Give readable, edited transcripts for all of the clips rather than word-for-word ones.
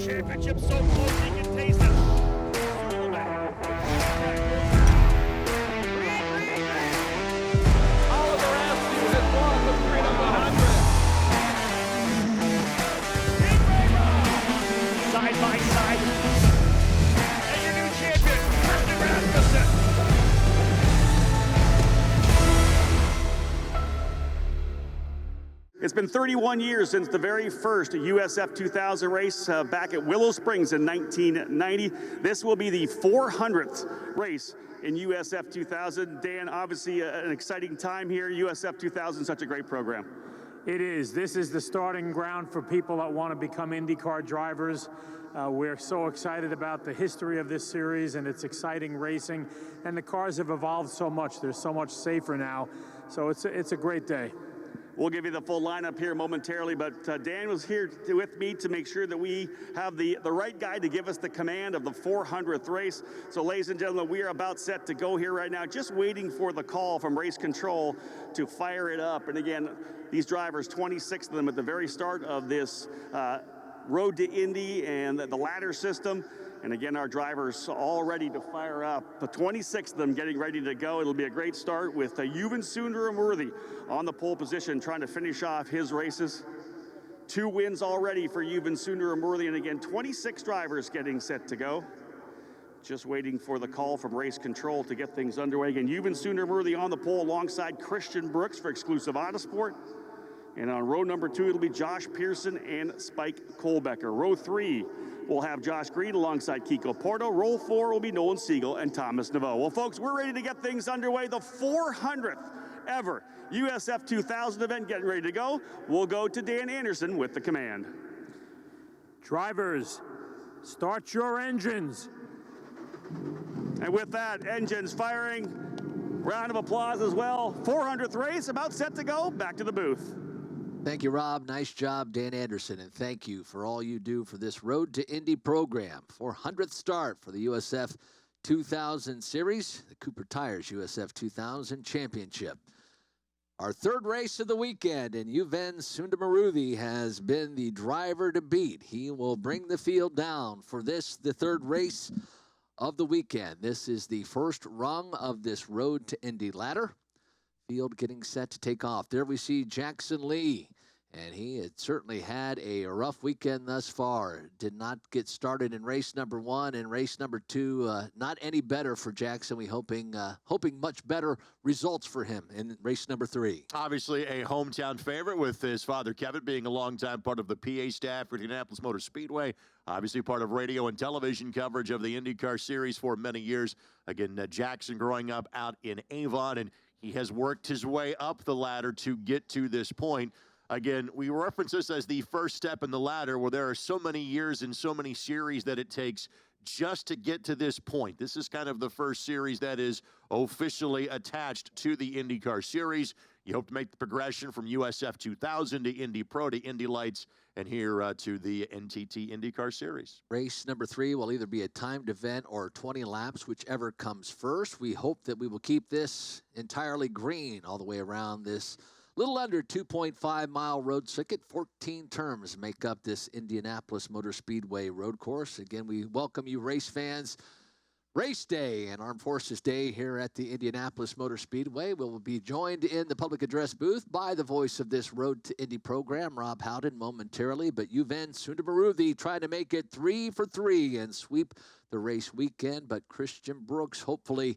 championship so close you can taste it. Oliver Askew has won the Freedom 100. Side by side. And your new champion, Christian Rasmussen. It's been 31 years since the very first USF 2000 race back at Willow Springs in 1990. This will be the 400th race in USF 2000. Dan, obviously an exciting time here. USF 2000, such a great program. It is. This is the starting ground for people that want to become IndyCar drivers. We're so excited about the history of this series and its exciting racing. And the cars have evolved so much. They're so much safer now. So it's a great day. We'll give you the full lineup here momentarily, but Dan was here with me to make sure that we have the right guy to give us the command of the 400th race. So, ladies and gentlemen, we are about set to go here right now, just waiting for the call from race control to fire it up. And again, these drivers, 26 of them at the very start of this road to Indy and the ladder system. And again, our drivers all ready to fire up. The 26 of them getting ready to go. It'll be a great start with Yuvan Sundaram on the pole position, trying to finish off his races. 2 wins already for Yuvan Sundaram, and again, 26 drivers getting set to go. Just waiting for the call from race control to get things underway. Again, Yuvan Sundaram on the pole alongside Christian Brooks for Exclusive Autosport. And on row number 2, it'll be Josh Pearson and Spike Kohlbecker. Row 3, we'll have Josh Green alongside Kiko Porto. Row 4 will be Nolan Siegel and Thomas Naveau. Well, folks, we're ready to get things underway. The 400th ever USF 2000 event getting ready to go. We'll go to Dan Anderson with the command. Drivers, start your engines. And with that, engines firing. Round of applause as well. 400th race about set to go. Back to the booth. Thank you, Rob. Nice job, Dan Anderson, and thank you for all you do for this Road to Indy program. 400th start for the USF 2000 Series, the Cooper Tires USF 2000 Championship. Our third race of the weekend, and Yuvan Sundaram has been the driver to beat. He will bring the field down for this, the third race of the weekend. This is the first rung of this Road to Indy ladder. Field getting set to take off. There we see Jackson Lee, and he had certainly had a rough weekend thus far. Did not get started in race number 1, and race number 2 not any better for Jackson. We hoping much better results for him in race number 3. Obviously a hometown favorite, with his father Kevin being a longtime part of the PA staff for Indianapolis Motor Speedway. Obviously part of radio and television coverage of the IndyCar series for many years. Again, Jackson growing up out in Avon, and he has worked his way up the ladder to get to this point. Again, we reference this as the first step in the ladder, where there are so many years and so many series that it takes just to get to this point. This is kind of the first series that is officially attached to the IndyCar series. You hope to make the progression from USF 2000 to Indy Pro to Indy Lights, and here to the NTT IndyCar Series. Race number 3 will either be a timed event or 20 laps, whichever comes first. We hope that we will keep this entirely green all the way around this little under 2.5-mile road circuit. 14 turns make up this Indianapolis Motor Speedway road course. Again, we welcome you race fans. Race Day and Armed Forces Day here at the Indianapolis Motor Speedway. We'll be joined in the public address booth by the voice of this Road to Indy program, Rob Howden, momentarily. But Yuvan Sundaram trying to make it 3 for 3 and sweep the race weekend. But Christian Brooks hopefully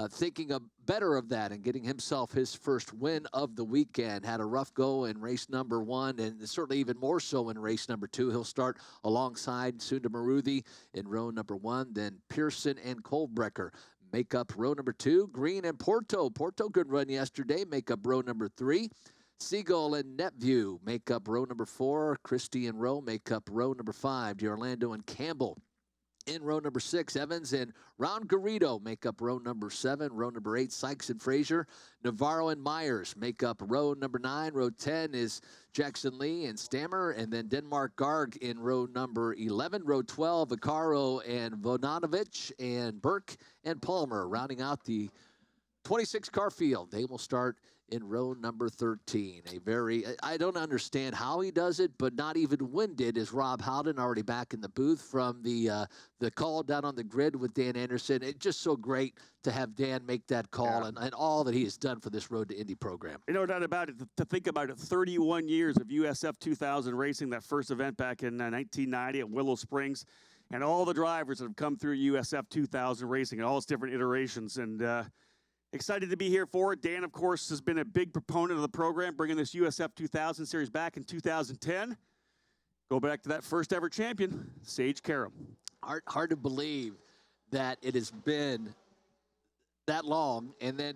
thinking better of that and getting himself his first win of the weekend. Had a rough go in race number 1, and certainly even more so in race number 2. He'll start alongside Sundaram in row number 1. Then Pearson and Kohlbecker make up row number 2. Green and Porto. Porto, good run yesterday, make up row number 3. Siegel and Netview make up row number 4. Christie and Rowe make up row number 5. D'Orlando and Campbell in row number 6. Evans and Ron Garrido make up row number 7. Row number 8, Sykes and Frazier. Navarro and Myers make up row number 9. Row 10 is Jackson Lee and Stammer. And then Denmark Garg in row number 11. Row 12, Vaccaro and Vodanovich and Burke and Palmer rounding out the 26-car field. They will start in row number 13. I don't understand how he does it, but not even winded is Rob Howden, already back in the booth from the call down on the grid with Dan Anderson. It's just so great to have Dan make that call and all that he has done for this Road to Indy program. No doubt about it. To think about it, 31 years of USF 2000 racing, that first event back in 1990 at Willow Springs, and all the drivers that have come through USF 2000 racing and all its different iterations. And excited to be here for it. Dan, of course, has been a big proponent of the program, bringing this USF 2000 series back in 2010. Go back to that first ever champion, Sage Karam. Hard to believe that it has been that long,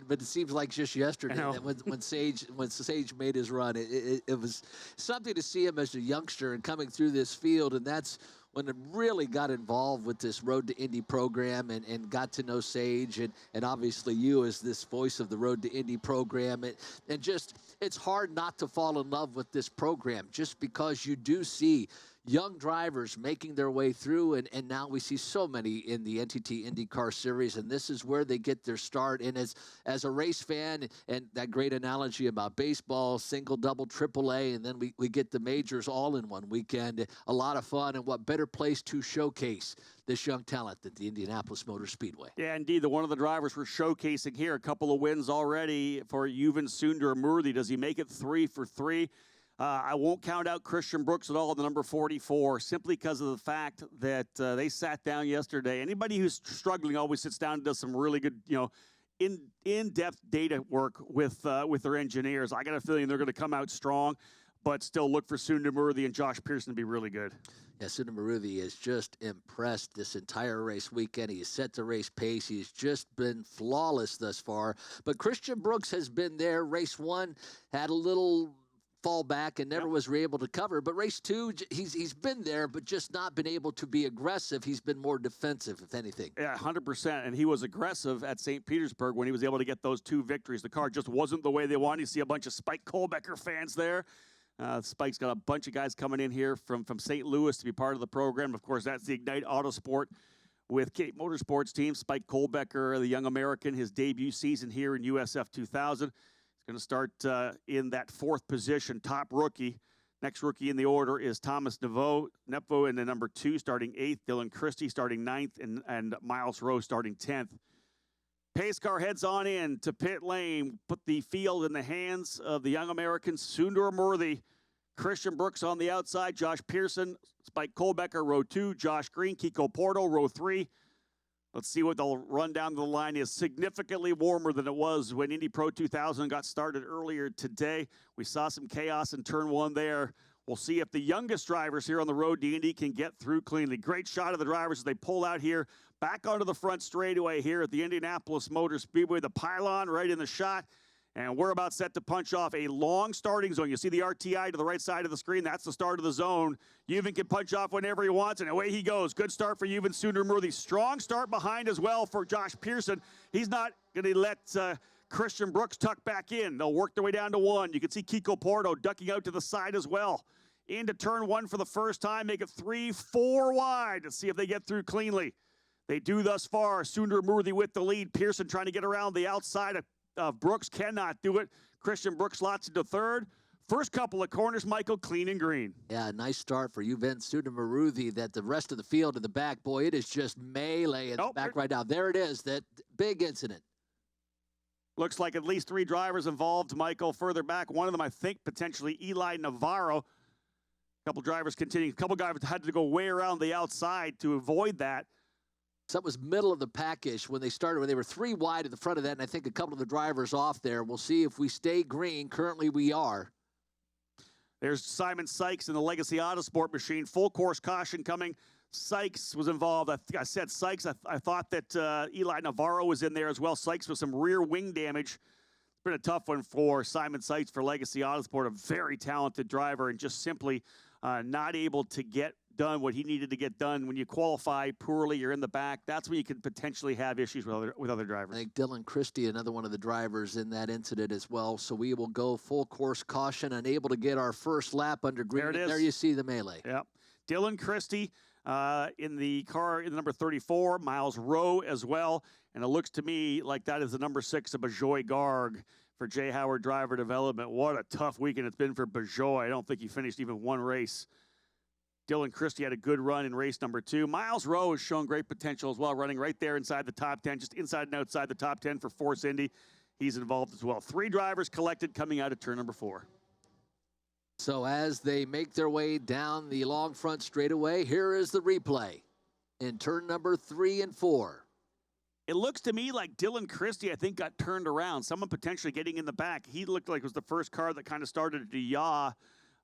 but it seems like just yesterday that when Sage made his run, it was something to see him as a youngster and coming through this field, and that's when it really got involved with this Road to Indy program and got to know Sage and obviously you as this voice of the Road to Indy program. And just, it's hard not to fall in love with this program just because you do see young drivers making their way through, and now we see so many in the NTT IndyCar Series, and this is where they get their start. And as a race fan, and that great analogy about baseball, single, double, triple A, and then we get the majors all in one weekend. A lot of fun, and what better place to showcase this young talent than the Indianapolis Motor Speedway. Yeah, indeed. One of the drivers we're showcasing here, a couple of wins already for Yuvan Sundaramurthy. Does he make it 3 for 3? I won't count out Christian Brooks at all, the number 44, simply because of the fact that they sat down yesterday. Anybody who's struggling always sits down and does some really good, in-depth data work with their engineers. I got a feeling they're going to come out strong, but still look for Sundaramurthy and Josh Pearson to be really good. Yeah, Sundaramurthy has just impressed this entire race weekend. He has set the race pace. He's just been flawless thus far. But Christian Brooks has been there. Race 1 had a little fall back and never was able to cover. But race 2, he's been there, but just not been able to be aggressive. He's been more defensive, if anything. Yeah, 100%. And he was aggressive at St. Petersburg when he was able to get those 2 victories. The car just wasn't the way they wanted. You see a bunch of Spike Kohlbecker fans there. Spike's got a bunch of guys coming in here from St. Louis to be part of the program. Of course, that's the Ignite Autosport with Cape Motorsports team. Spike Kohlbecker, the young American, his debut season here in USF 2000. Going to start in that 4th position, top rookie. Next rookie in the order is Thomas Nevo in the number 2, starting 8th. Dylan Christie starting 9th, and Miles Rowe starting 10th. Pace car heads on in to pit lane. Put the field in the hands of the young American Sundaramurthy. Christian Brooks on the outside. Josh Pearson, Spike Kohlbecker, row 2. Josh Green, Kiko Porto, row 3. Let's see what the run down the line is. Significantly warmer than it was when Indy Pro 2000 got started earlier today. We saw some chaos in turn 1 there. We'll see if the youngest drivers here on the road to Indy can get through cleanly. Great shot of the drivers as they pull out here, back onto the front straightaway here at the Indianapolis Motor Speedway. The pylon right in the shot. And we're about set to punch off a long starting zone. You see the RTI to the right side of the screen. That's the start of the zone. Yuvan can punch off whenever he wants, and away he goes. Good start for Yuvan Sundaramurthy. Strong start behind as well for Josh Pearson. He's not going to let Christian Brooks tuck back in. They'll work their way down to 1. You can see Kiko Porto ducking out to the side as well. Into turn 1 for the first time. Make it 3-4 wide to see if they get through cleanly. They do thus far. Sundaramurthy with the lead. Pearson trying to get around the outside of Brooks, cannot do it. Christian Brooks slots into 3rd. First couple of corners, Michael, clean and green. Yeah, nice start for Yuvan Sundaramurthy. That the rest of the field in the back, boy, it is just melee in the back right now. There it is, that big incident. Looks like at least 3 drivers involved, Michael. Further back, one of them, I think, potentially Eli Navarro. A couple drivers continuing. A couple guys had to go way around the outside to avoid that. So that was middle of the package when they started, when they were 3 wide at the front of that, and I think a couple of the drivers off there. We'll see if we stay green. Currently, we are. There's Simon Sykes in the Legacy Autosport machine. Full course caution coming. Sykes was involved. I said Sykes. I thought that Eli Navarro was in there as well. Sykes with some rear wing damage. It's been a tough one for Simon Sykes for Legacy Autosport. A very talented driver and just simply not able to get done what he needed to get done. When you qualify poorly, you're in the back. That's when you could potentially have issues with other drivers. I think Dylan Christie, another one of the drivers in that incident as well. So we will go full course caution, unable to get our first lap under green. There it is. There you see the melee. Yep. Dylan Christie in the car in the number 34, Miles Rowe as well. And it looks to me like that is the number 6 of Bajoy Garg for Jay Howard Driver Development. What a tough weekend it's been for Bejoy. I don't think he finished even one race. Dylan Christie had a good run in race number 2. Miles Rowe has shown great potential as well, running right there inside the top 10, just inside and outside the top 10 for Force Indy. He's involved as well. 3 drivers collected coming out of turn number 4. So as they make their way down the long front straightaway, here is the replay in turn number 3 and 4. It looks to me like Dylan Christie, I think, got turned around. Someone potentially getting in the back. He looked like it was the first car that kind of started to yaw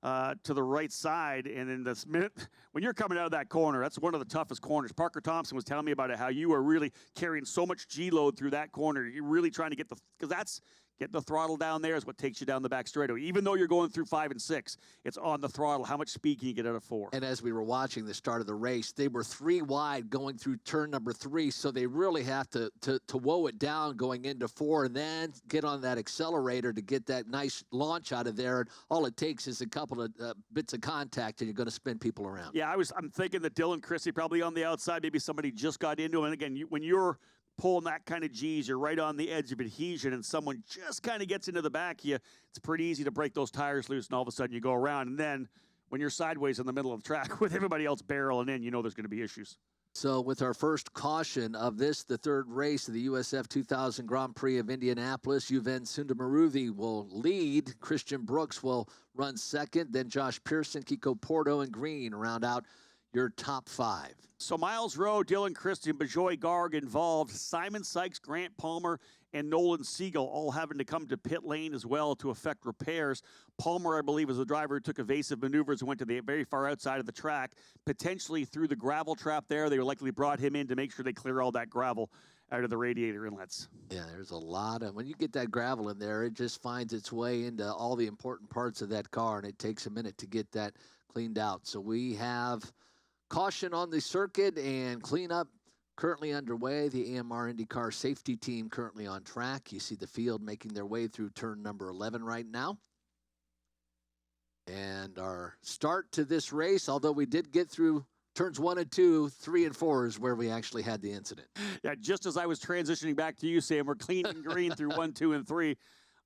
to the right side. And in this minute, when you're coming out of that corner, that's one of the toughest corners. Parker Thompson was telling me about it, how you are really carrying so much G-load through that corner. You're really trying to get because that's getting the throttle down there is what takes you down the back straightaway. Even though you're going through 5 and 6, it's on the throttle. How much speed can you get out of 4? And as we were watching the start of the race, they were 3 wide going through turn number 3, so they really have to woe it down going into 4 and then get on that accelerator to get that nice launch out of there. And all it takes is a couple of bits of contact, and you're going to spin people around. Yeah, I'm thinking that Dylan Christie probably on the outside. Maybe somebody just got into him. And again, when you're pulling that kind of G's, you're right on the edge of adhesion, and someone just kind of gets into the back of you, it's pretty easy to break those tires loose, and all of a sudden you go around. And then when you're sideways in the middle of the track with everybody else barreling in, you know there's going to be issues. So with our first caution of this, the 3rd race of the USF 2000 Grand Prix of Indianapolis, Juven Sundamarudi will lead. Christian Brooks will run 2nd. Then Josh Pearson, Kiko Porto, and Green round out your top 5. So Miles Rowe, Dylan Christie, and Bejoy Garg involved. Simon Sykes, Grant Palmer, and Nolan Siegel all having to come to pit lane as well to effect repairs. Palmer, I believe, was the driver who took evasive maneuvers and went to the very far outside of the track, potentially through the gravel trap there. They likely brought him in to make sure they clear all that gravel out of the radiator inlets. Yeah, there's a lot of, when you get that gravel in there, it just finds its way into all the important parts of that car, and it takes a minute to get that cleaned out. So we have caution on the circuit and cleanup currently underway. The AMR IndyCar safety team currently on track. You see the field making their way through turn number 11 right now. And our start to this race, although we did get through turns 1 and 2, 3 and 4 is where we actually had the incident. Yeah, just as I was transitioning back to you, Sam, we're clean and green through 1, 2, and 3.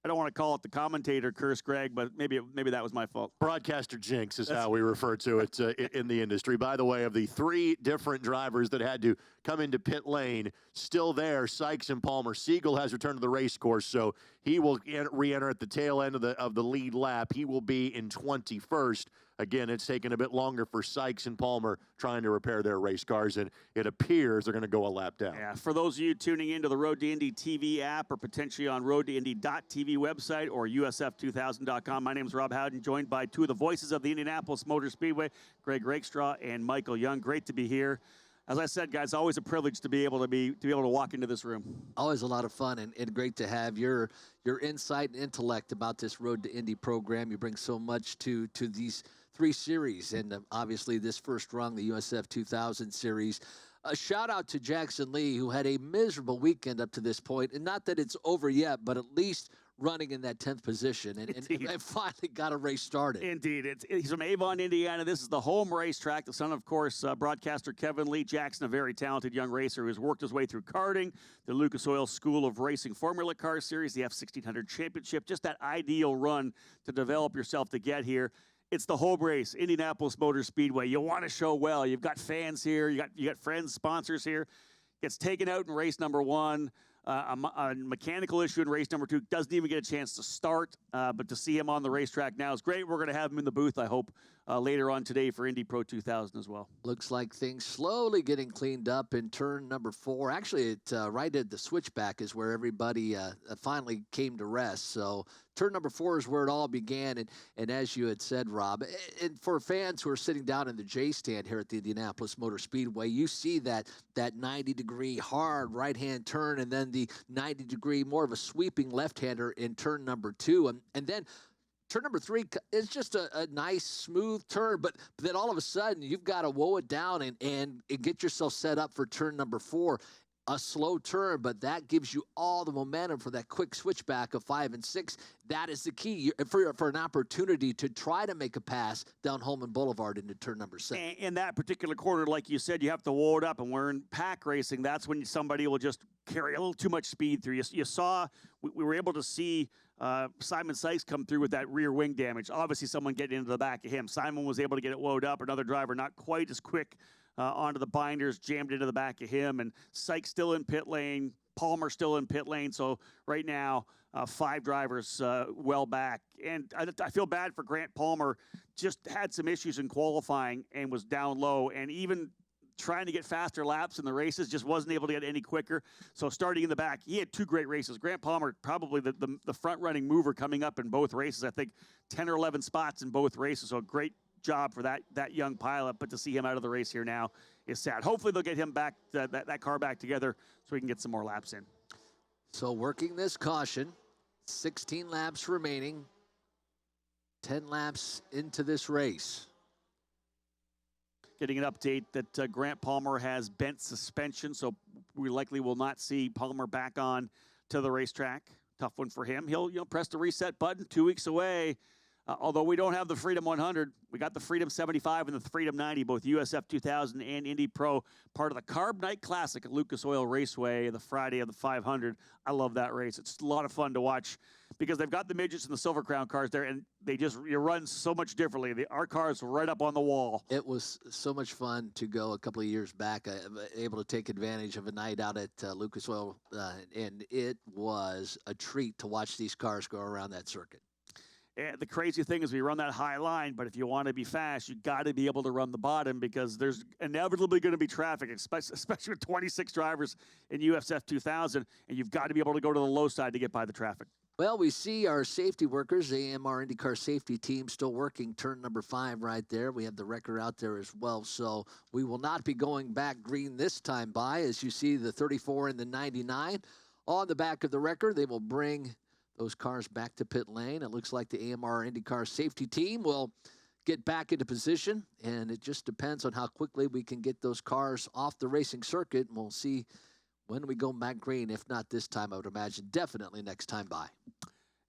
I don't want to call it the commentator curse, Greg, but maybe that was my fault. Broadcaster jinx is how we refer to it in the industry. By the way, of the 3 different drivers that had to come into pit lane, still there, Sykes and Palmer. Siegel has returned to the race course, so he will re-enter at the tail end of the lead lap. He will be in 21st. Again, it's taken a bit longer for Sykes and Palmer trying to repair their race cars, and it appears they're going to go a lap down. Yeah, for those of you tuning into the Road to Indy TV app or potentially on roadtoindy.tv website or usf2000.com, my name is Rob Howden, joined by 2 of the voices of the Indianapolis Motor Speedway, Greg Rakestraw and Michael Young. Great to be here. As I said, guys, always a privilege to be able to walk into this room. Always a lot of fun and great to have your insight and intellect about this Road to Indy program. You bring so much to these 3 series, and obviously this first run, the USF 2000 series. A shout out to Jackson Lee, who had a miserable weekend up to this point, and not that it's over yet, but at least running in that 10th position and finally got a race started. Indeed. He's from Avon, Indiana. This is the home racetrack. The son, of course, broadcaster Kevin Lee. Jackson, a very talented young racer who's worked his way through karting, the Lucas Oil School of Racing Formula Car Series, the F1600 Championship. Just that ideal run to develop yourself to get here. It's the home race, Indianapolis Motor Speedway. You want to show well. You've got fans here. You got friends, sponsors here. Gets taken out in race number 1. A mechanical issue in race number 2. Doesn't even get a chance to start, but to see him on the racetrack now is great. We're going to have him in the booth, I hope, later on today for Indy Pro 2000 as well. Looks like things slowly getting cleaned up in turn number 4. Actually, right at the switchback is where everybody finally came to rest. So turn number 4 is where it all began. And as you had said, Rob, and for fans who are sitting down in the J stand here at the Indianapolis Motor Speedway, you see that 90-degree hard right-hand turn and then the 90-degree more of a sweeping left-hander in turn number 2. And then turn number 3 is just a nice, smooth turn, but then all of a sudden you've got to woe it down and get yourself set up for turn number 4. A slow turn, but that gives you all the momentum for that quick switchback of 5 and 6. That is the key for an opportunity to try to make a pass down Holman Boulevard into turn number 7. In that particular corner, like you said, you have to woe it up, and we're in pack racing. That's when somebody will just carry a little too much speed through. You saw we were able to see Simon Sykes come through with that rear wing damage. Obviously, someone getting into the back of him. Simon was able to get it wound up. Another driver not quite as quick onto the binders, jammed into the back of him. And Sykes still in pit lane. Palmer still in pit lane. So right now, 5 drivers well back. And I feel bad for Grant Palmer. Just had some issues in qualifying and was down low. And even trying to get faster laps in the races, just wasn't able to get any quicker. So starting in the back, he had 2 great races. Grant Palmer, probably the front-running mover coming up in both races. I think 10 or 11 spots in both races. So great job for that young pilot. But to see him out of the race here now is sad. Hopefully they'll get him back, that car back together so we can get some more laps in. So working this caution, 16 laps remaining, 10 laps into this race. Getting an update that Grant Palmer has bent suspension, so we likely will not see Palmer back on to the racetrack. Tough one for him. He'll press the reset button 2 weeks away. Although we don't have the Freedom 100, we got the Freedom 75 and the Freedom 90, both USF 2000 and Indy Pro, part of the Carb Night Classic at Lucas Oil Raceway, the Friday of the 500. I love that race. It's a lot of fun to watch because they've got the midgets and the Silver Crown cars there, and you run so much differently. Our cars right up on the wall. It was so much fun to go a couple of years back, able to take advantage of a night out at Lucas Oil, and it was a treat to watch these cars go around that circuit. And the crazy thing is we run that high line, but if you want to be fast, you got to be able to run the bottom because there's inevitably going to be traffic, especially with 26 drivers in USF 2000, and you've got to be able to go to the low side to get by the traffic. Well, we see our safety workers, the AMR IndyCar safety team, still working turn number 5 right there. We have the wrecker out there as well, so we will not be going back green this time by. As you see, the 34 and the 99 on the back of the wrecker. They will bring those cars back to pit lane. It looks like the AMR IndyCar safety team will get back into position, and it just depends on how quickly we can get those cars off the racing circuit, and we'll see when we go back green. If not this time, I would imagine definitely next time by.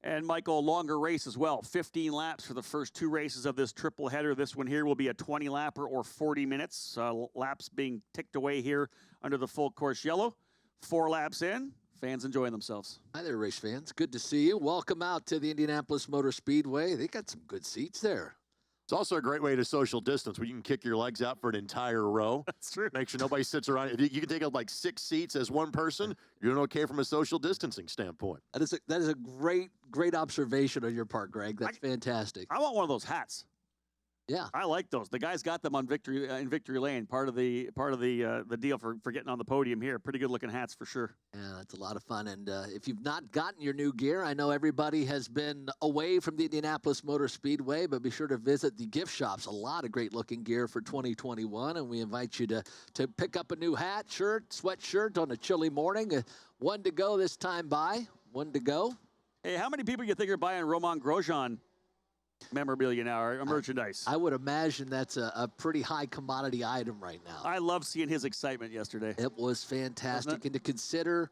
And, Michael, a longer race as well. 15 laps for the first 2 races of this triple header. This one here will be a 20-lapper or 40 minutes. Laps being ticked away here under the full course yellow. 4 laps in. Fans enjoying themselves. Hi there, race fans. Good to see you. Welcome out to the Indianapolis Motor Speedway. They got some good seats there. It's also a great way to social distance where you can kick your legs out for an entire row. That's true. Make sure nobody sits around. If you can take up like 6 seats as one person, you're doing okay from a social distancing standpoint. That is a great observation on your part, Greg. That's fantastic. I want one of those hats. Yeah, I like those. The guys got them on Victory in Victory Lane. Part of the deal for getting on the podium here. Pretty good looking hats for sure. Yeah, that's a lot of fun. And if you've not gotten your new gear, I know everybody has been away from the Indianapolis Motor Speedway, but be sure to visit the gift shops. A lot of great looking gear for 2021, and we invite you to pick up a new hat, shirt, sweatshirt on a chilly morning. 1 to go this time by. 1 to go. Hey, how many people you think are buying Romain Grosjean memorabilia now or merchandise? I would imagine that's a pretty high commodity item right now. I love seeing his excitement yesterday. It was fantastic. And to consider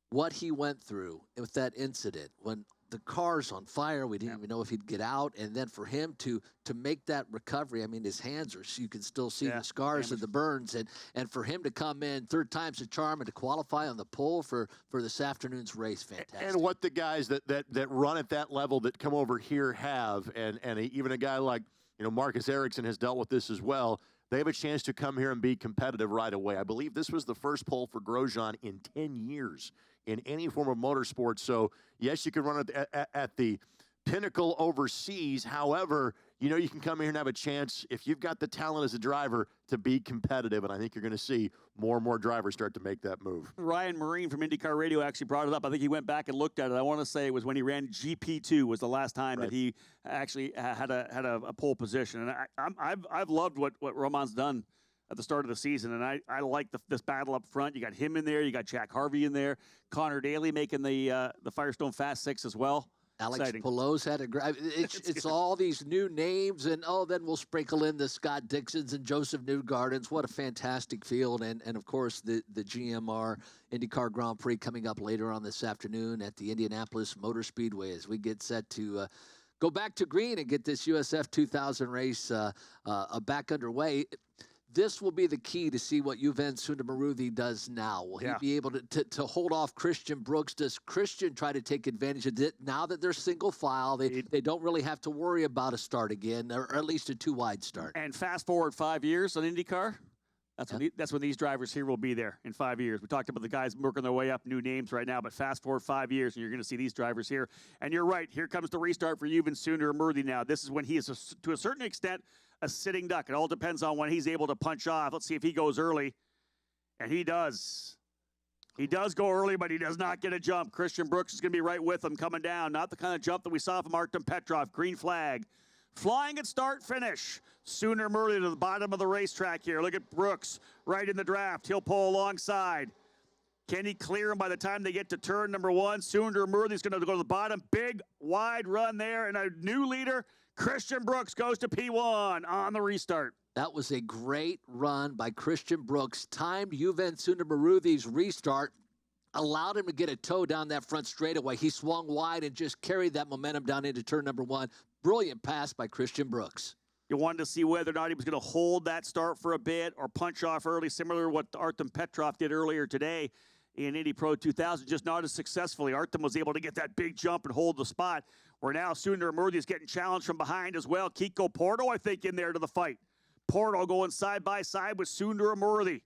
what he went through with that incident, when the car's on fire, we didn't even know if he'd get out, and then for him to make that recovery, I mean, his hands you can still see the scars and the burns, and for him to come in 3rd time's the charm and to qualify on the pole for this afternoon's race, fantastic. And what the guys that run at that level that come over here have, and even a guy like Marcus Ericsson has dealt with this as well. They have a chance to come here and be competitive right away. I believe this was the first pole for Grosjean in 10 years in any form of motorsport. So, yes, you can run at the pinnacle overseas. However, you can come here and have a chance, if you've got the talent as a driver, to be competitive. And I think you're going to see more and more drivers start to make that move. Ryan Marine from IndyCar Radio actually brought it up. I think he went back and looked at it. I want to say it was when he ran GP2 was the last time that he actually had a pole position. And I've loved what Romain's done at the start of the season, and I like this battle up front. You got him in there. You got Jack Harvey in there. Connor Daly making the Firestone Fast 6 as well. Alex Pelosi had a great. It's all these new names, and then we'll sprinkle in the Scott Dixons and Joseph Newgardens. What a fantastic field, and of course the GMR IndyCar Grand Prix coming up later on this afternoon at the Indianapolis Motor Speedway as we get set to go back to green and get this USF 2000 race back underway. this will be the key to see what Juven Sundamaruthi does now. Will he be able to hold off Christian Brooks? Does Christian try to take advantage of it now that they're single file? They don't really have to worry about a start again, or at least a two-wide start. And fast forward 5 years on IndyCar, that's when these drivers here will be there in 5 years. We talked about the guys working their way up, new names right now, but fast forward 5 years, and you're going to see these drivers here. And you're right, here comes the restart for Juven Sundamaruthi now. This is when he is, to a certain extent, a sitting duck. It all depends on when he's able to punch off. Let's see if he goes early. And he does. He does go early, but he does not get a jump. Christian Brooks is going to be right with him coming down. Not the kind of jump that we saw from Artem Petrov. Green flag. Flying at start finish. Sundamaruthi to the bottom of the racetrack here. Look at Brooks right in the draft. He'll pull alongside. Can he clear him by the time they get to turn number 1? Sundamaruthi is going to go to the bottom. Big, wide run there. And a new leader, Christian Brooks, goes to P1 on the restart. That was a great run by Christian Brooks. Timed Juven Sundamaruthi's restart. Allowed him to get a toe down that front straightaway. He swung wide and just carried that momentum down into turn number 1. Brilliant pass by Christian Brooks. You wanted to see whether or not he was going to hold that start for a bit or punch off early, similar to what Artem Petrov did earlier today in Indy Pro 2000, just not as successfully. Artem was able to get that big jump and hold the spot, where now Sundamaruthi is getting challenged from behind as well. Kiko Porto, I think, in there to the fight. Porto going side by side with Sundamaruthi.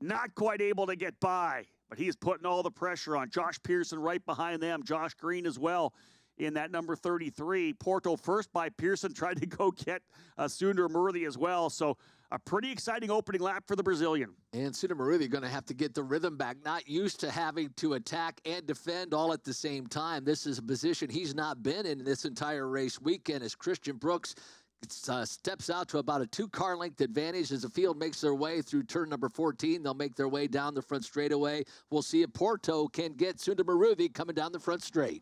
Not quite able to get by, but he's putting all the pressure on. Josh Pearson right behind them. Josh Green as well in that number 33. Porto first by Pearson, tried to go get Sundamaruthi as well. So a pretty exciting opening lap for the Brazilian. And Sundamaruthi going to have to get the rhythm back. Not used to having to attack and defend all at the same time. This is a position he's not been in this entire race weekend, as Christian Brooks steps out to about a 2-car length advantage as the field makes their way through turn number 14. They'll make their way down the front straightaway. We'll see if Porto can get Sundamaruthi coming down the front straight.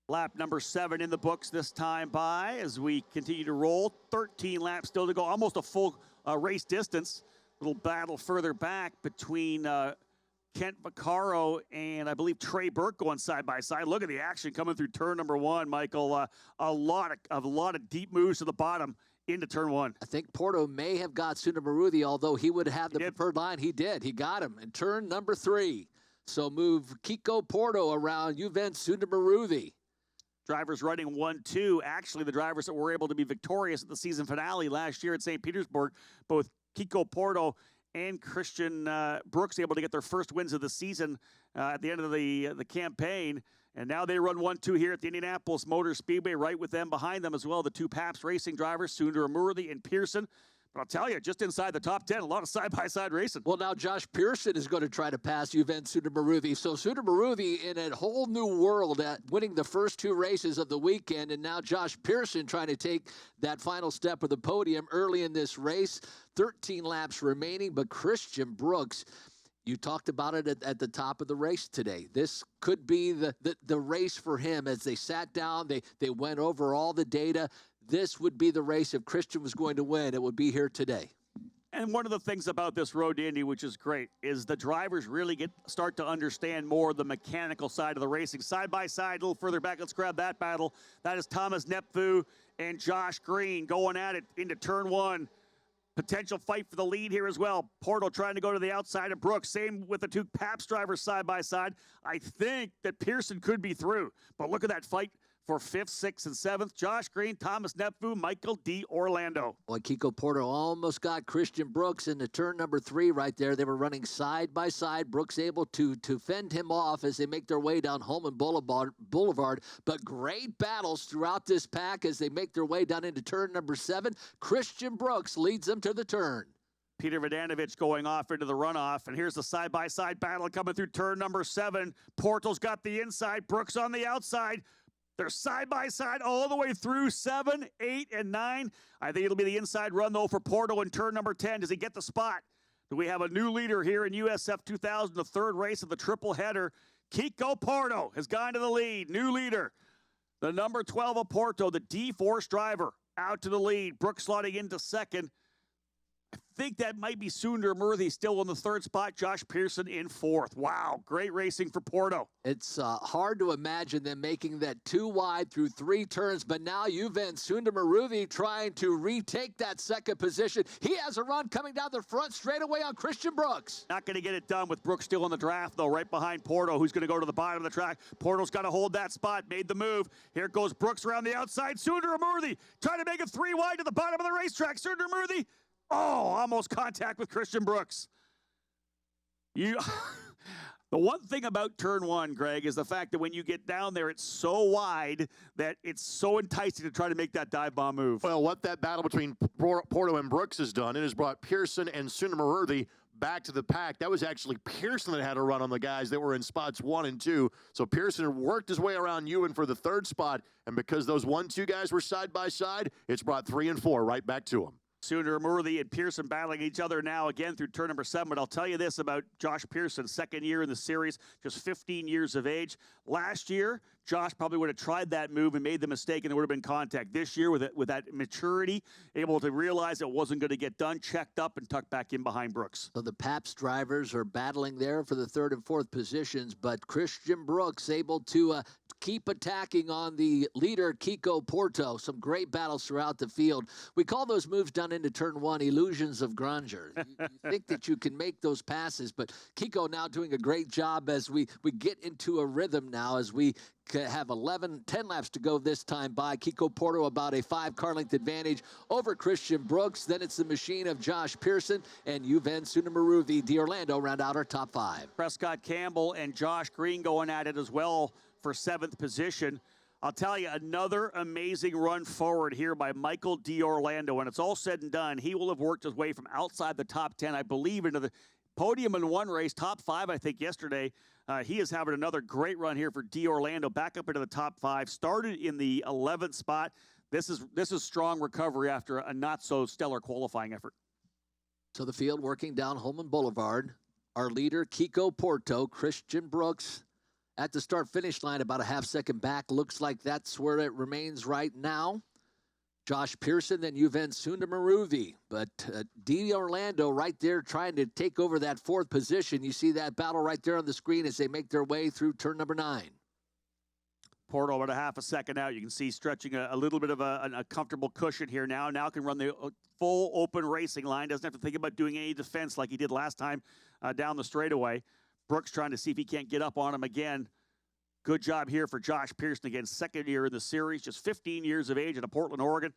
Lap number 7 in the books this time by as we continue to roll. 13 laps still to go, almost a full race distance. Little battle further back between Kent Vaccaro and I believe Trey Burke going side by side. Look at the action coming through turn number 1, Michael. A lot of deep moves to the bottom into turn 1. I think Porto may have got Sundamaruthi, although he would have the preferred line. He did. He got him in turn number 3. So move Kiko Porto around Juven Sundamaruthi. Drivers running 1-2. Actually, the drivers that were able to be victorious at the season finale last year at St. Petersburg, both Kiko Porto and Christian Brooks able to get their first wins of the season at the end of the campaign. And now they run 1-2 here at the Indianapolis Motor Speedway, right with them behind them as well, the 2 Pabst Racing drivers, Sundamaruthi and Pearson. But I'll tell you, just inside the top 10, a lot of side-by-side racing. Well, now Josh Pearson is going to try to pass Juven Sundamaruthi. So Sundamaruthi in a whole new world at winning the first 2 races of the weekend, and now Josh Pearson trying to take that final step of the podium early in this race. 13 laps remaining, but Christian Brooks, you talked about it at the top of the race today. This could be the race for him. As they sat down, they went over all the data. This would be the race if Christian was going to win. It would be here today. And one of the things about this road to Indy, which is great, is the drivers really start to understand more the mechanical side of the racing. Side by side, a little further back, let's grab that battle. That is Thomas Nepfu and Josh Green going at it into turn 1. Potential fight for the lead here as well. Porto trying to go to the outside of Brooks. Same with the 2 Pabst drivers side by side. I think that Pearson could be through. But look at that fight for 5th, 6th, and 7th. Josh Green, Thomas Nepfu, Michael D. Orlando. Boy, Kiko Porto almost got Christian Brooks into turn number 3 right there. They were running side by side. Brooks able to fend him off as they make their way down Holman Boulevard. But great battles throughout this pack as they make their way down into turn number 7. Christian Brooks leads them to the turn. Peter Vodanovich going off into the runoff. And here's the side-by-side battle coming through turn number 7. Porto's got the inside. Brooks on the outside. They're side-by-side all the way through 7, 8, and 9. I think it'll be the inside run, though, for Porto in turn number 10. Does he get the spot? Do we have a new leader here in USF 2000, the 3rd race of the triple header? Kiko Porto has gone to the lead. New leader. The number 12 of Porto, the D-Force driver, out to the lead. Brooks slotting into 2nd. I think that might be Sundermurthy still in the third spot. Josh Pearson in fourth. Wow, great racing for Porto. It's hard to imagine them making that 2 wide through 3 turns, but now Juven Sundermurthy trying to retake that second position. He has a run coming down the front straight away on Christian Brooks. Not going to get it done with Brooks still in the draft, though, right behind Porto, who's going to go to the bottom of the track. Porto's got to hold that spot, made the move. Here goes Brooks around the outside. Sundermurthy trying to make it 3 wide to the bottom of the racetrack. Sundermurthy, almost contact with Christian Brooks. The one thing about turn 1, Greg, is the fact that when you get down there, it's so wide that it's so enticing to try to make that dive bomb move. Well, what that battle between Porto and Brooks has done, it has brought Pearson and Sundermurthy back to the pack. That was actually Pearson that had a run on the guys that were in spots 1 and 2. So Pearson worked his way around Ewan for the third spot, and because those 1-2 guys were side by side, it's brought 3 and 4 right back to him. Sundermurthy and Pearson battling each other now again through turn number 7. But I'll tell you this about Josh Pearson, second year in the series, just 15 years of age. Last year, Josh probably would have tried that move and made the mistake, and there would have been contact. This year, with that maturity, able to realize it wasn't going to get done, checked up and tucked back in behind Brooks. So the Pabst drivers are battling there for the 3rd and 4th positions, but Christian Brooks able to keep attacking on the leader, Kiko Porto. Some great battles throughout the field. We call those moves down into turn 1 illusions of grandeur. You think that you can make those passes, but Kiko now doing a great job as we get into a rhythm now as we have 10 laps to go this time by. Kiko Porto about a 5 car length advantage over Christian Brooks. Then it's the machine of Josh Pearson and Juven Sundermurthy D'Orlando round out our top 5. Prescott Campbell and Josh Green going at it as well for 7th position. I'll tell you, another amazing run forward here by Michael D'Orlando. When it's all said and done, he will have worked his way from outside the top 10, I believe, into the podium in one race, top 5, I think, yesterday. He is having another great run here for D'Orlando, back up into the top 5. Started in the 11th spot. This is strong recovery after a not-so-stellar qualifying effort. So the field working down Holman Boulevard. Our leader, Kiko Porto, Christian Brooks, at the start-finish line, about a half-second back. Looks like that's where it remains right now. Josh Pearson, then Juven Sundermurthy. But D'Orlando right there trying to take over that 4th position. You see that battle right there on the screen as they make their way through turn number 9. Porto about a half a second out. You can see stretching a little bit of a comfortable cushion here now. Now can run the full open racing line. Doesn't have to think about doing any defense like he did last time down the straightaway. Brooks trying to see if he can't get up on him again. Good job here for Josh Pearson, again, second year in the series, just 15 years of age out of Portland, Oregon,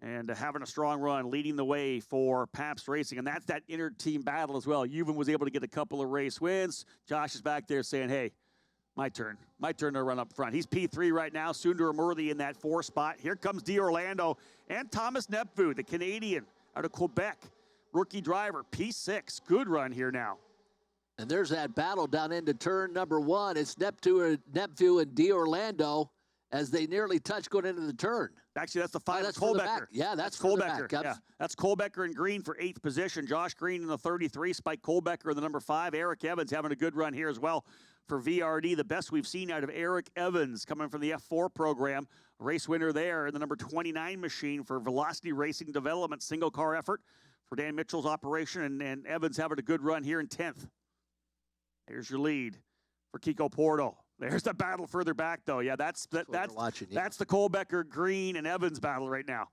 and having a strong run, leading the way for Pabst Racing. And that's that inter-team battle as well. Juven was able to get a couple of race wins. Josh is back there saying, hey, my turn to run up front. He's P3 right now, Sundermurthy in that 4 spot. Here comes D'Orlando and Thomas Nepveu, the Canadian out of Quebec, rookie driver, P6. Good run here now. And there's that battle down into turn number 1. It's Nepveu and D'Orlando as they nearly touch going into the turn. Actually, that's the 5. That's Kolbecker. Yeah, that's Kolbecker. Yep. Yeah, that's Kolbecker and Green for 8th position. Josh Green in the 33, Spike Kolbecker in the number 5. Eric Evans having a good run here as well for VRD. The best we've seen out of Eric Evans coming from the F4 program. Race winner there in the number 29 machine for Velocity Racing Development, single car effort for Dan Mitchell's operation. And Evans having a good run here in 10th. Here's your lead for Kiko Porto. There's the battle further back, though. Yeah, that's the Kolbecker, Green, and Evans battle right now.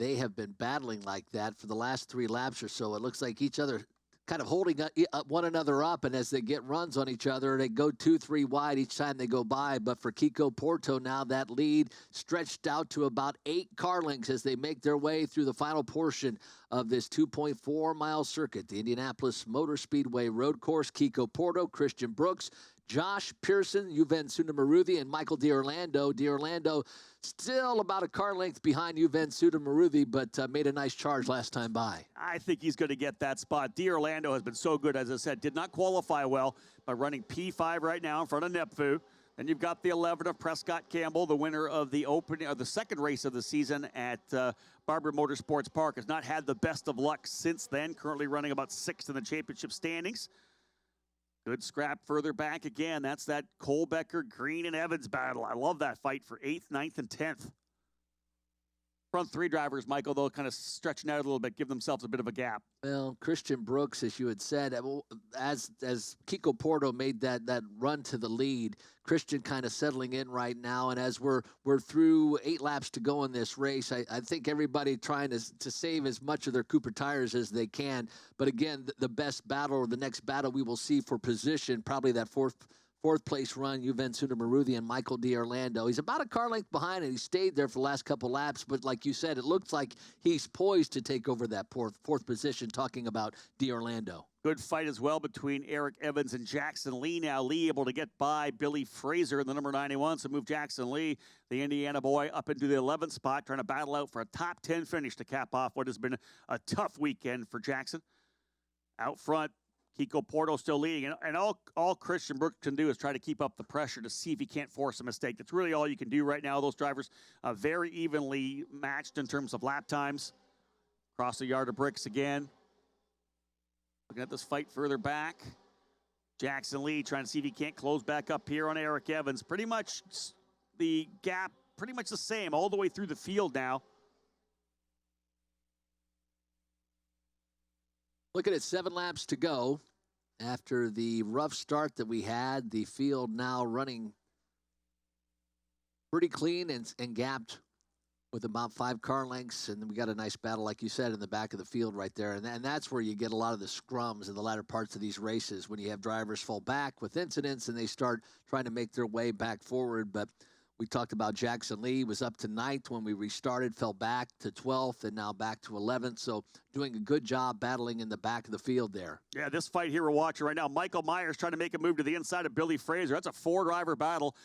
They have been battling like that for the last 3 laps or so. It looks like each other kind of holding one another up, and as they get runs on each other, they go 2-3 wide each time they go by. But for Kiko Porto now, that lead stretched out to about 8 car lengths as they make their way through the final portion of this 2.4-mile circuit, the Indianapolis Motor Speedway road course. Kiko Porto, Christian Brooks, Josh Pearson, Juven Sundermurthy, and Michael D'Orlando. D'Orlando still about a car length behind Juven Sundermurthy, but made a nice charge last time by. I think he's going to get that spot. D'Orlando has been so good, as I said, did not qualify well by running P5 right now in front of Nepveu. Then you've got the 11 of Prescott Campbell, the winner of the second race of the season at Barber Motorsports Park. Has not had the best of luck since then, currently running about 6th in the championship standings. Good scrap further back again. That's that Kolbecker, Green, and Evans battle. I love that fight for 8th, 9th, and 10th. Front three drivers, Michael, though, kind of stretching out a little bit, give themselves a bit of a gap. Well, Christian Brooks, as you had said, as Kiko Porto made that run to the lead, Christian kind of settling in right now. And as we're through 8 laps to go in this race, I think everybody trying to save as much of their Cooper tires as they can. But again, the best battle, or the next battle we will see for position, probably that fourth place run, Juventus Maruthi and Michael D'Orlando. He's about a car length behind, and he stayed there for the last couple laps. But like you said, it looks like he's poised to take over that fourth position, talking about D'Orlando. Good fight as well between Eric Evans and Jackson Lee. Now Lee able to get by Billy Fraser in the number 91, so move Jackson Lee, the Indiana boy, up into the 11th spot, trying to battle out for a top 10 finish to cap off what has been a tough weekend for Jackson. Out front, Kiko Porto still leading, and all Christian Brooks can do is try to keep up the pressure to see if he can't force a mistake. That's really all you can do right now. Those drivers very evenly matched in terms of lap times. Across the yard of bricks again. Looking at this fight further back. Jackson Lee trying to see if he can't close back up here on Eric Evans. Pretty much the gap, pretty much the same all the way through the field now. Looking at 7 laps to go after the rough start that we had. The field now running pretty clean and gapped with about 5 car lengths. And then we got a nice battle, like you said, in the back of the field right there. And that's where you get a lot of the scrums in the latter parts of these races, when you have drivers fall back with incidents and they start trying to make their way back forward. But we talked about Jackson Lee was up to 9th when we restarted, fell back to 12th, and now back to 11th. So doing a good job battling in the back of the field there. Yeah, this fight here we're watching right now, Michael Myers trying to make a move to the inside of Billy Fraser. That's a 4-driver battle.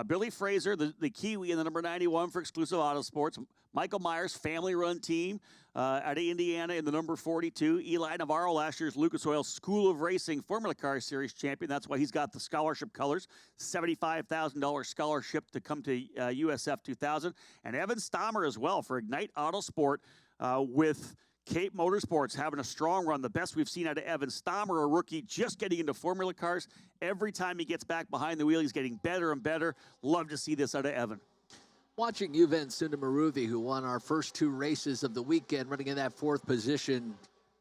Billy Fraser, the Kiwi in the number 91 for Exclusive Auto Sports. Michael Myers, family-run team out of Indiana in the number 42. Eli Navarro, last year's Lucas Oil School of Racing Formula Car Series champion. That's why he's got the scholarship colors. $75,000 scholarship to come to USF 2000. And Evan Stammer as well for Ignite Autosport with Cape Motorsports having a strong run, the best we've seen out of Evan Stammer, a rookie just getting into Formula cars. Every time he gets back behind the wheel, he's getting better and better. Love to see this out of Evan. Watching Juventus Maruthi, who won our first 2 races of the weekend, running in that 4th position,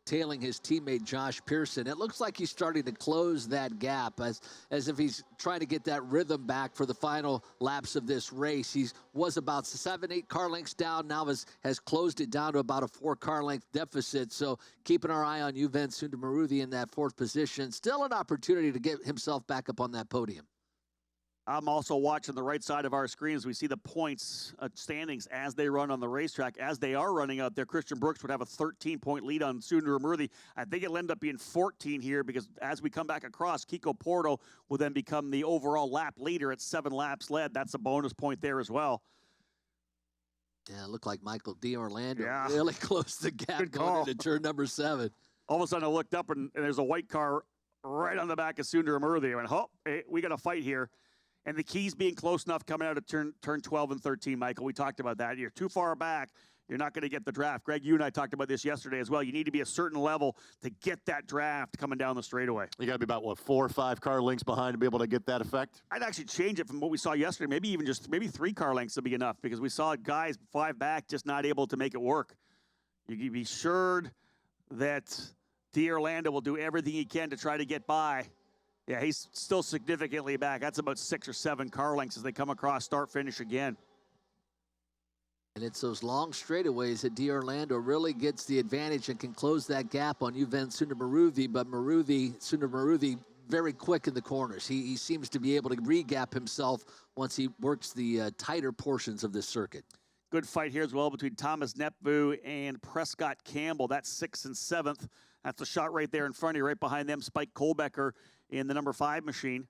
tailing his teammate Josh Pearson. It looks like he's starting to close that gap as if he's trying to get that rhythm back for the final laps of this race. He was about 7-8 car lengths down, now has closed it down to about a 4 car length deficit. So keeping our eye on Juventus Maruthi in that 4th position. Still an opportunity to get himself back up on that podium. I'm also watching the right side of our screen as we see the points standings as they run on the racetrack. As they are running out there, Christian Brooks would have a 13-point lead on Sundar Murthy. I think it'll end up being 14 here because as we come back across, Kiko Porto will then become the overall lap leader at 7 laps led. That's a bonus point there as well. Yeah, it looked like Michael D'Orlando really closed the gap going into turn number 7. All of a sudden I looked up and there's a white car right on the back of Sundar Murthy. I went, oh, hey, we got a fight here. And the keys being close enough coming out of turn 12 and 13, Michael. We talked about that. You're too far back, you're not going to get the draft. Greg, you and I talked about this yesterday as well. You need to be a certain level to get that draft coming down the straightaway. You got to be about, 4 or 5 car lengths behind to be able to get that effect? I'd actually change it from what we saw yesterday. Maybe even just 3 car lengths would be enough because we saw guys 5 back just not able to make it work. You can be assured that D'Orlando will do everything he can to try to get by. Yeah, he's still significantly back. That's about 6 or 7 car lengths as they come across start-finish again. And it's those long straightaways that D'Orlando really gets the advantage and can close that gap on Juventus Maruthi. But Sundar Murthy, very quick in the corners. He seems to be able to re-gap himself once he works the tighter portions of this circuit. Good fight here as well between Thomas Nepvu and Prescott Campbell. That's 6th and 7th. That's a shot right there in front of you, right behind them. Spike Kohlbecker in the number 5 machine.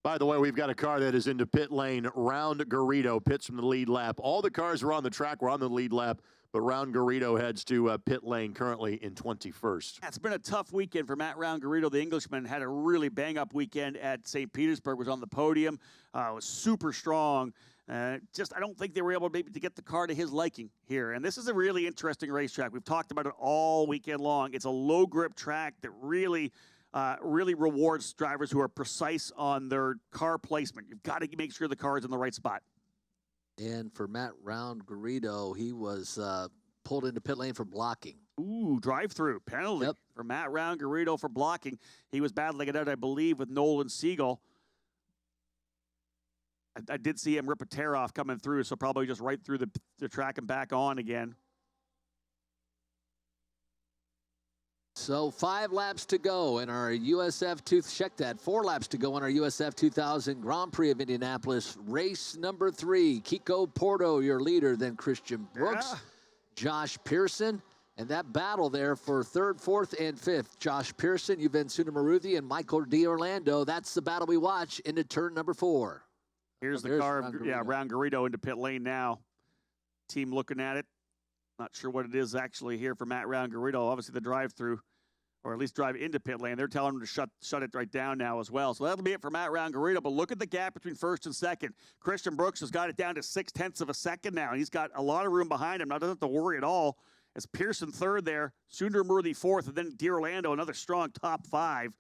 By the way, we've got a car that is into pit lane. Round Garrido pits from the lead lap. All the cars are on the track. We're on the lead lap, but Round Garrido heads to pit lane currently in 21st. It's been a tough weekend for Matt Round Garrido. The Englishman had a really bang-up weekend at St. Petersburg, was on the podium, was super strong. I don't think they were able to get the car to his liking here. And this is a really interesting racetrack. We've talked about it all weekend long. It's a low-grip track that really rewards drivers who are precise on their car placement. You've got to make sure the car is in the right spot. And for Matt Round-Garrido, he was pulled into pit lane for blocking. Ooh, drive-through penalty for Matt Round-Garrido for blocking. He was battling it out, I believe, with Nolan Siegel. I did see him rip a tear off coming through, so probably just right through the track and back on again. So 5 laps to go in our USF, check that, 4 laps to go in our USF 2000 Grand Prix of Indianapolis. Race number 3, Kiko Porto, your leader, then Christian Brooks, Josh Pearson, and that battle there for 3rd, 4th, and 5th. Josh Pearson, Juventude Maruthi, and Michael D'Orlando. That's the battle we watch into turn number 4. Here's the car, Round-Garrido into pit lane now. Team looking at it. Not sure what it is actually here for Matt Round-Garrido. Obviously the drive-through, or at least drive into pit lane. They're telling him to shut it right down now as well. So that'll be it for Matt Round-Garrido. But look at the gap between 1st and 2nd. Christian Brooks has got it down to 0.6 of a second now. He's got a lot of room behind him. Now doesn't have to worry at all. It's Pearson 3rd there, Sundermurthy 4th, and then D'Orlando, another strong top 5.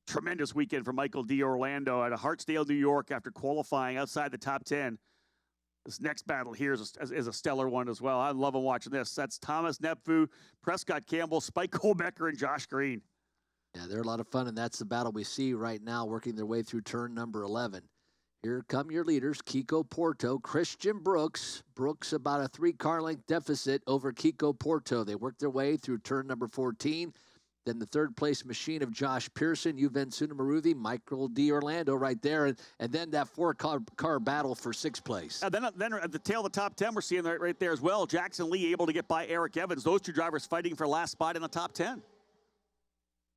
Tremendous weekend for Michael D'Orlando at Hartsdale, New York, after qualifying outside the top 10. This next battle here is a stellar one as well. I'm loving watching this. That's Thomas Nepfu, Prescott Campbell, Spike Kohlbecker, and Josh Green. Yeah, they're a lot of fun, and that's the battle we see right now working their way through turn number 11. Here come your leaders, Kiko Porto, Christian Brooks. Brooks about a 3-car length deficit over Kiko Porto. They work their way through turn number 14. Then the 3rd place machine of Josh Pearson, Juventude Maruthi, Michael D'Orlando right there, and then that 4-car battle for 6th place. Then at the tail of the top 10, we're seeing right there as well. Jackson Lee able to get by Eric Evans. Those 2 drivers fighting for last spot in the top 10.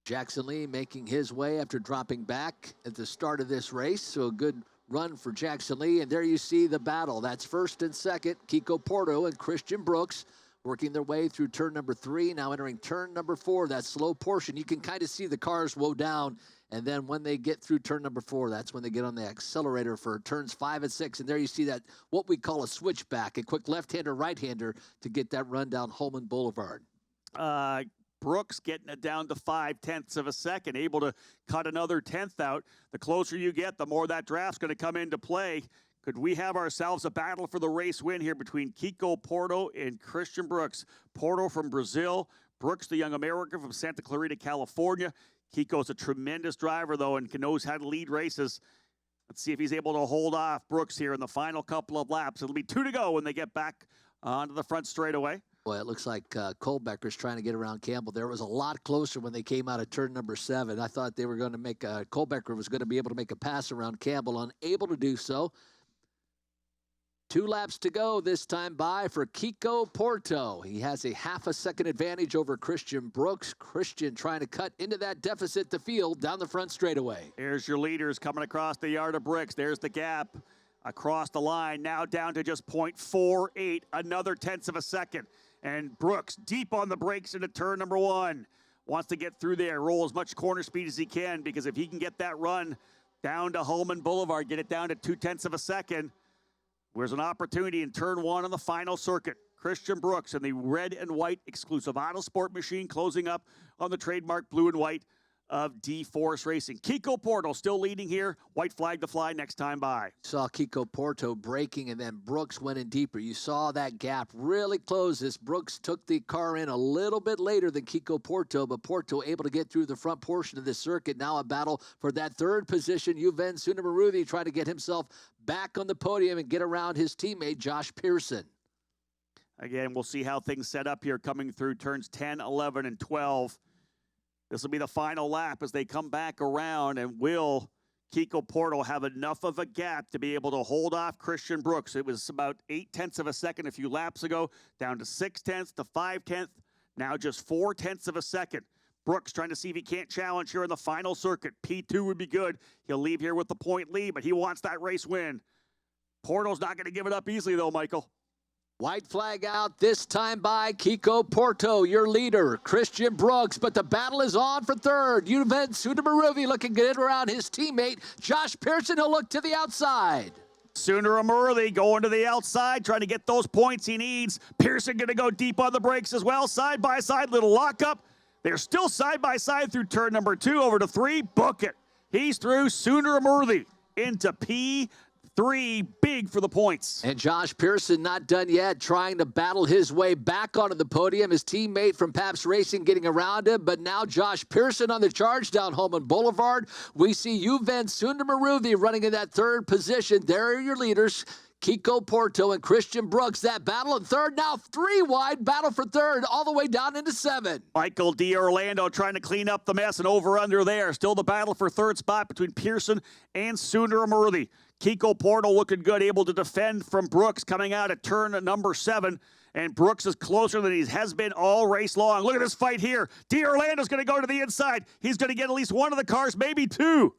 Jackson Lee making his way after dropping back at the start of this race, so a good run for Jackson Lee. And there you see the battle. That's 1st and 2nd, Kiko Porto and Christian Brooks, working their way through turn number 3, now entering turn number 4, that slow portion. You can kind of see the cars slow down, and then when they get through turn number 4, that's when they get on the accelerator for turns 5 and 6. And there you see that, what we call a switchback, a quick left-hander, right-hander to get that run down Holman Boulevard. Brooks getting it down to 0.5 of a second, able to cut another 10th out. The closer you get, the more that draft's going to come into play. Could we have ourselves a battle for the race win here between Kiko Porto and Christian Brooks? Porto from Brazil, Brooks, the young American from Santa Clarita, California. Kiko's a tremendous driver, though, and knows how to lead races. Let's see if he's able to hold off Brooks here in the final couple of laps. It'll be 2 to go when they get back onto the front straightaway. Boy, it looks like Kohlbecker's trying to get around Campbell. There was a lot closer when they came out of turn number 7. I thought they were going to make Kohlbecker was going to be able to make a pass around Campbell, unable to do so. 2 laps to go this time by for Kiko Porto. He has a 0.5 second advantage over Christian Brooks. Christian trying to cut into that deficit to field down the front straightaway. Here's your leaders coming across the yard of bricks. There's the gap across the line, now down to just 0.48, another 0.1 of a second. And Brooks deep on the brakes into turn number 1. Wants to get through there, roll as much corner speed as he can, because if he can get that run down to Holman Boulevard, get it down to 0.2 of a second, there's an opportunity in turn 1 on the final circuit. Christian Brooks in the red and white exclusive Autosport machine, closing up on the trademark blue and white of D-Force Racing. Kiko Porto still leading here. White flag to fly next time by. Saw Kiko Porto braking, and then Brooks went in deeper. You saw that gap really close. This Brooks took the car in a little bit later than Kiko Porto, but Porto able to get through the front portion of this circuit. Now a battle for that 3rd position. Juventude Maruthi trying to get himself back on the podium and get around his teammate Josh Pearson. Again, we'll see how things set up here coming through turns 10, 11, and 12. This will be the final lap as they come back around, and will Kiko Porto have enough of a gap to be able to hold off Christian Brooks? It was about 0.8 of a second a few laps ago, down to 0.6 to 0.5, now just 0.4 of a second. Brooks trying to see if he can't challenge here in the final circuit. P2 would be good. He'll leave here with the point lead, but he wants that race win. Porto's not going to give it up easily, though, Michael. White flag out this time by Kiko Porto, your leader, Christian Brooks. But the battle is on for 3rd. Juventude Maruthi looking good around his teammate, Josh Pearson. He'll look to the outside. Sundermurthy going to the outside, trying to get those points he needs. Pearson going to go deep on the brakes as well. Side by side, little lockup. They're still side by side through turn number 2, over to 3. Book it. He's through. Sundermurthy into P3. 3, big for the points. And Josh Pearson not done yet, trying to battle his way back onto the podium. His teammate from Pabst Racing getting around him, but now Josh Pearson on the charge down Holman Boulevard. We see Juven Sundermaruvi running in that third position. There are your leaders. Kiko Porto and Christian Brooks, that battle in third. Now 3 wide, battle for third, all the way down into 7. Michael D'Orlando trying to clean up the mess and over-under there. Still the battle for third spot between Pearson and Sundermaruvi. Kiko Porto looking good, able to defend from Brooks coming out at turn number 7. And Brooks is closer than he has been all race long. Look at this fight here. D'Orlando's going to go to the inside. He's going to get at least one of the cars, maybe 2.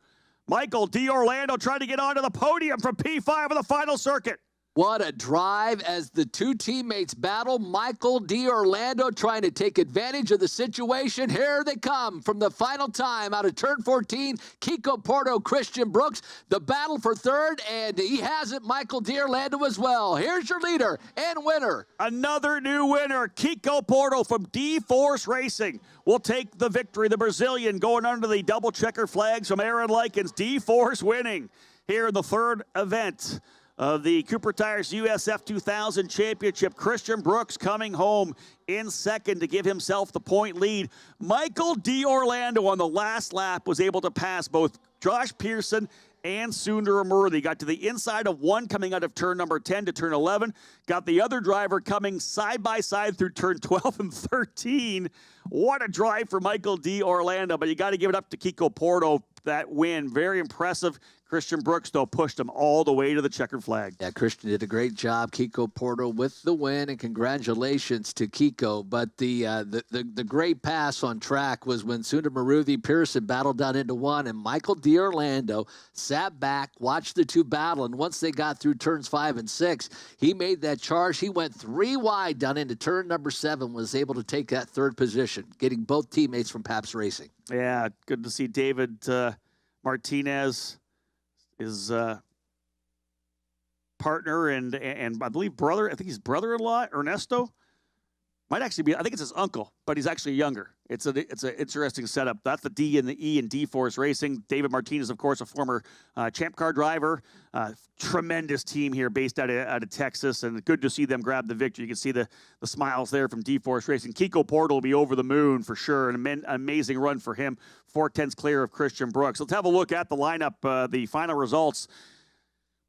Michael D'Orlando trying to get onto the podium from P5 of the final circuit. What a drive as the two teammates battle. Michael D'Orlando trying to take advantage of the situation. Here they come from the final time out of turn 14. Kiko Porto, Christian Brooks, the battle for third, and he has it, Michael D'Orlando as well. Here's your leader and winner. Another new winner, Kiko Porto from D-Force Racing will take the victory. The Brazilian going under the double checker flags from Aaron Likens. D-Force winning here in the third event of the Cooper Tires USF 2000 Championship. Christian Brooks coming home in second to give himself the point lead. Michael D'Orlando on the last lap was able to pass both Josh Pearson and Sundermaruvi. Got to the inside of one coming out of turn number 10 to turn 11. Got the other driver coming side by side through turn 12 and 13. What a drive for Michael D'Orlando, but you got to give it up to Kiko Porto. That win, very impressive. Christian Brooks, though, pushed him all the way to the checkered flag. Yeah, Christian did a great job. Kiko Porto with the win, and congratulations to Kiko. But the great pass on track was when Sundermaruvi Pearson battled down into one, and Michael D'Orlando sat back, watched the two battle, and once they got through turns 5 and 6, he made that charge. He went 3 wide down into turn number 7, was able to take that third position, getting both teammates from Pabst Racing. Yeah, good to see David Martinez, his partner and I believe brother, I think he's brother-in-law, Ernesto. Might actually be, I think it's his uncle, but he's actually younger. It's an interesting setup. That's the D and the E in D-Force Racing. David Martinez, of course, a former Champ Car driver. Tremendous team here based out of Texas, and good to see them grab the victory. You can see the smiles there from D-Force Racing. Kiko Porto will be over the moon for sure. An amazing run for him. 4/10 clear of Christian Brooks. Let's have a look at the lineup, the final results.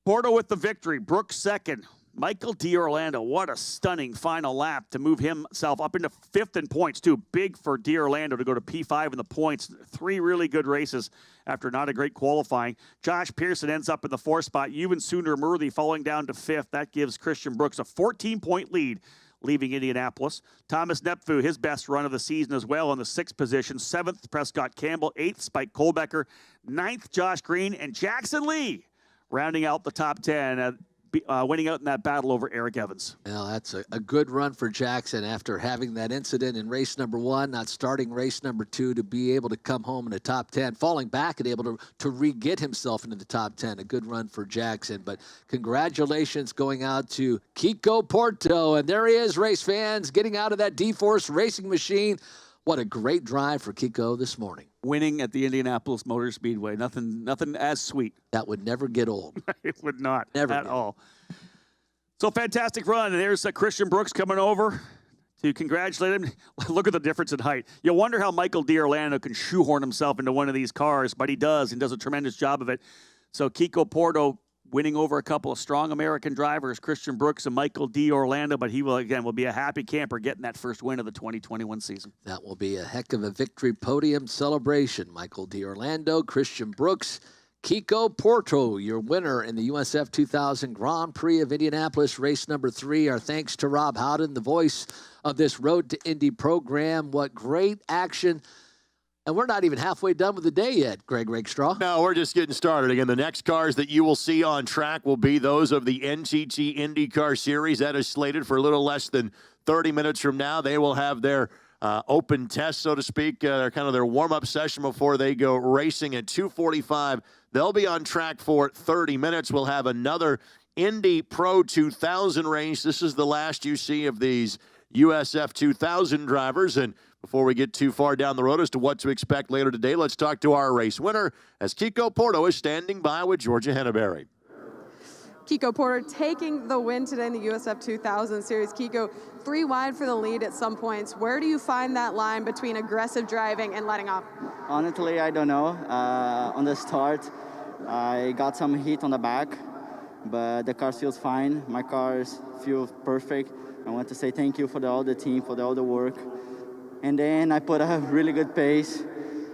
Porto with the victory. Brooks second. Michael D'Orlando, what a stunning final lap to move himself up into 5th in points, too. Big for D'Orlando to go to P5 in the points. 3 really good races after not a great qualifying. Josh Pearson ends up in the 4th spot. Juven Sundermaruvi falling down to 5th. That gives Christian Brooks a 14-point lead, leaving Indianapolis. Thomas Nepfu, his best run of the season as well, in the 6th position. 7th, Prescott Campbell. 8th, Spike Kohlbecker. 9th, Josh Green. And Jackson Lee rounding out the top 10. Winning out in that battle over Eric Evans. Well, that's a good run for Jackson after having that incident in race number 1, not starting race number 2, to be able to come home in the top 10, falling back and able to re-get himself into the top 10. A good run for Jackson, but congratulations going out to Kiko Porto. And there he is, race fans, getting out of that D-Force Racing machine. What a great drive for Kiko this morning. Winning at the Indianapolis Motor Speedway. Nothing as sweet. That would never get old. It would not. Never at all. So fantastic run. And there's Christian Brooks coming over to congratulate him. Look at the difference in height. You wonder how Michael D'Orlando can shoehorn himself into one of these cars, but he does, and does a tremendous job of it. So Kiko Porto winning over a couple of strong American drivers, Christian Brooks and Michael D'Orlando, but he will be a happy camper getting that first win of the 2021 season. That will be a heck of a victory podium celebration. Michael D'Orlando, Christian Brooks, Kiko Porto, your winner in the USF 2000 Grand Prix of Indianapolis, race number 3. Our thanks to Rob Howden, the voice of this Road to Indy program. What great action. And we're not even halfway done with the day yet, Greg Rakestraw. No, we're just getting started. Again, the next cars that you will see on track will be those of the NTT IndyCar Series. That is slated for a little less than 30 minutes from now. They will have their open test, so to speak, kind of their warm-up session before they go racing at 2:45. They'll be on track for 30 minutes. We'll have another Indy Pro 2000 race. This is the last you see of these USF 2000 drivers. And before we get too far down the road as to what to expect later today, let's talk to our race winner as Kiko Porto is standing by with Georgia Henneberry. Kiko Porter taking the win today in the USF 2000 Series. Kiko, 3 wide for the lead at some points. Where do you find that line between aggressive driving and letting off? Honestly, I don't know. On the start, I got some heat on the back, but the car feels fine. My cars feel perfect. I want to say thank you for all the team, for all the work. And then I put a really good pace.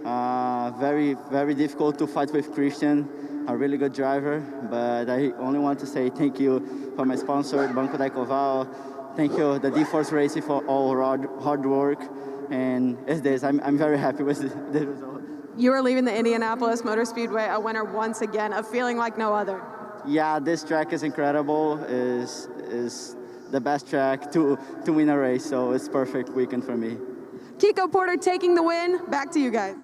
Very, very difficult to fight with Christian, a really good driver. But I only want to say thank you for my sponsor, Banco da Coval. Thank you, the D-Force Racing, for all hard work. And it's this. I'm very happy with the result. You are leaving the Indianapolis Motor Speedway a winner once again, a feeling like no other. Yeah, this track is incredible. Is the best track to win a race, so it's perfect weekend for me. Kiko Porter taking the win. Back to you guys.